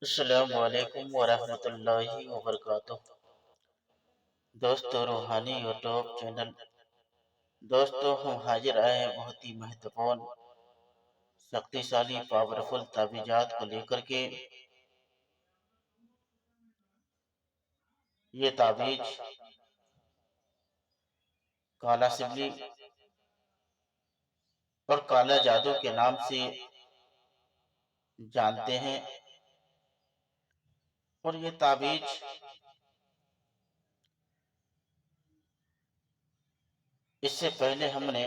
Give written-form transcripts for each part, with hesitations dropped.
अस्सलामु अलैकुम वरहमतुल्लाहि वबरकातुह। दोस्तों, रूहानी यूट्यूब चैनल। दोस्तों, हम हाजिर आए हैं बहुत ही महत्वपूर्ण, शक्तिशाली, पावरफुल ताबीजात को लेकर के। ये ताबीज काला सिबली और काला जादू के नाम से जानते हैं। और ये ताबीज इससे पहले हमने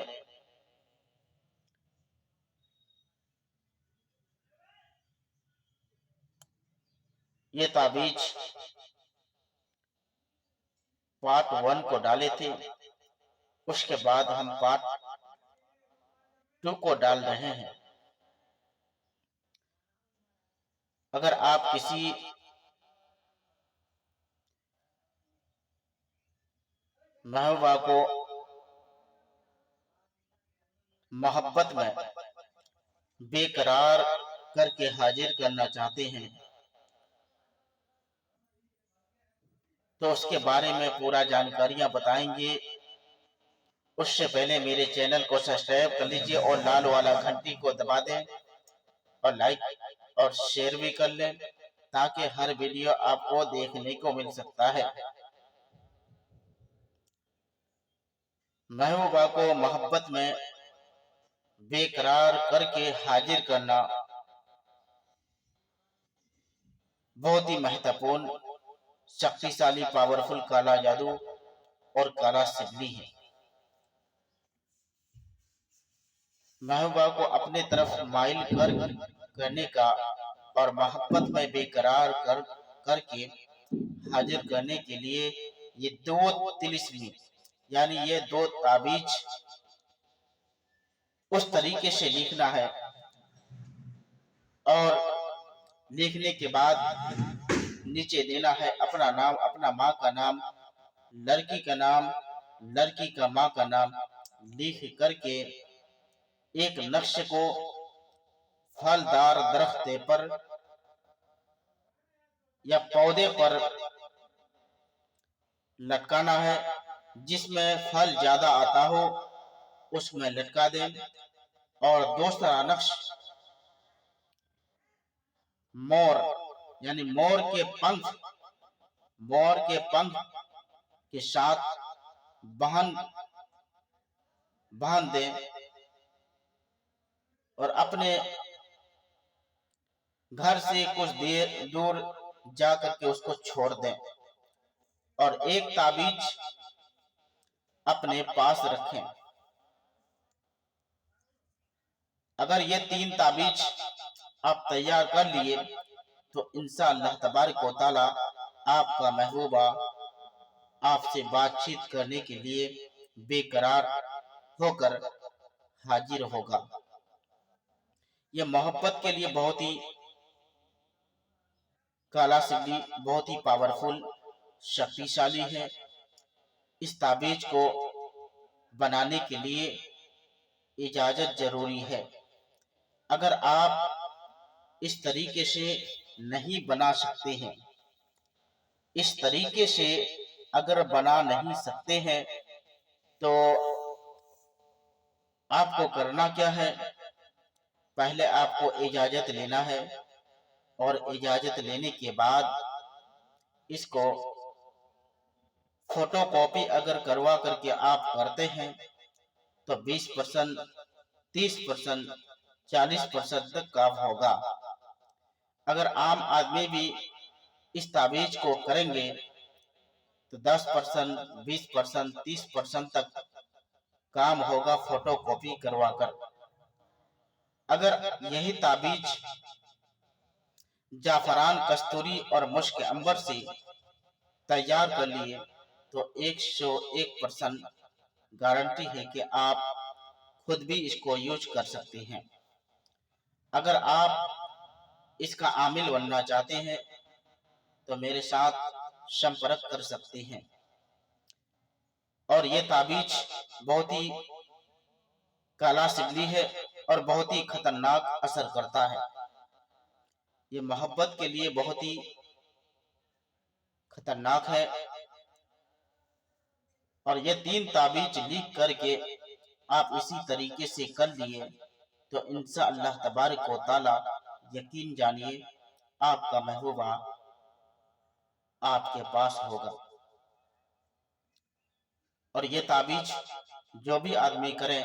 ये ताबीज पार्ट 1 को डाले थे। उसके बाद हम पार्ट 2 को डाल रहे हैं। अगर आप किसी महबूबा को मोहब्बत में बेकरार करके हाजिर करना चाहते हैं, तो उसके बारे में पूरा जानकारियां बताएंगे। उससे पहले मेरे चैनल को सब्सक्राइब कर लीजिए और लाल वाला घंटी को दबा दें और लाइक और शेयर भी कर लें, ताकि हर वीडियो आपको देखने को मिल सकता है। महबूबा को मोहब्बत में बेकरार करके हाजिर करना बहुत ही महत्वपूर्ण, शक्तिशाली, पावरफुल काला जादू और काला सिबली है। महबूबा को अपने तरफ माइल करने का और मोहब्बत में बेकरार करके हाजिर करने के लिए ये दो तिलिस्मी, यानी ये दो ताबीज उस तरीके से लिखना है। और लिखने के बाद नीचे देना है अपना नाम, अपना माँ का नाम, लड़की का नाम, लड़की का माँ का नाम लिख करके एक नक्श को फलदार दरख्त पर या पौधे पर लटकाना है। जिसमें फल ज्यादा आता हो उसमें लटका दें। और दूसरा नक्श मोर, यानी मोर के पंख के साथ बांध दें और अपने घर से कुछ देर दूर जाकर के उसको छोड़ दें। और एक ताबीज अपने पास रखें। अगर ये 3 ताबीज आप तैयार कर लिए तो इंशाअल्लाह तबारक व तआला आपका महबूबा आपसे बातचीत करने के लिए बेकरार होकर हाजिर होगा। यह मोहब्बत के लिए बहुत ही काला सिबली, बहुत ही पावरफुल, शक्तिशाली है। इस ताबीज को बनाने के लिए इजाजत जरूरी है। अगर आप इस तरीके से नहीं बना सकते हैं, इस तरीके से अगर बना नहीं सकते हैं, तो आपको करना क्या है? पहले आपको इजाजत लेना है और इजाजत लेने के बाद इसको फोटोकॉपी अगर करवा करके आप करते हैं तो 20%, 30%, 40% तक काम होगा। अगर आम आदमी भी इस ताबीज को करेंगे तो 10%, 20%, 30% तक काम होगा फोटोकॉपी करवा कर। अगर यही ताबीज जाफरान, कस्तूरी और मुश्क अंबर से तैयार कर लिए तो 101% गारंटी है कि आप खुद भी इसको यूज कर सकते हैं। अगर आप इसका आमिल बनना चाहते हैं तो मेरे साथ संपर्क कर सकते हैं। और ये ताबीज बहुत ही काला सिबली है और बहुत ही खतरनाक असर करता है। ये मोहब्बत के लिए बहुत ही खतरनाक है। और ये 3 ताबीज लिख करके आप इसी तरीके से कर लिए तो इंशाअल्लाह तबारक व तआला यकीन जानिए आपका महबूबा आपके पास होगा। और ये ताबीज जो भी आदमी करे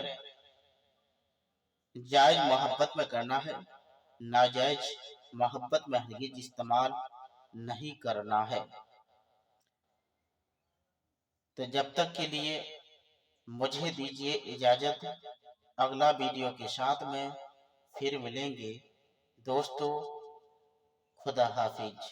जायज मोहब्बत में करना है, नाजायज मोहब्बत में हरगिज इस्तेमाल नहीं करना है। तो जब तक के लिए मुझे दीजिए इजाजत। अगला वीडियो के साथ में फिर मिलेंगे दोस्तों। खुदा हाफिज।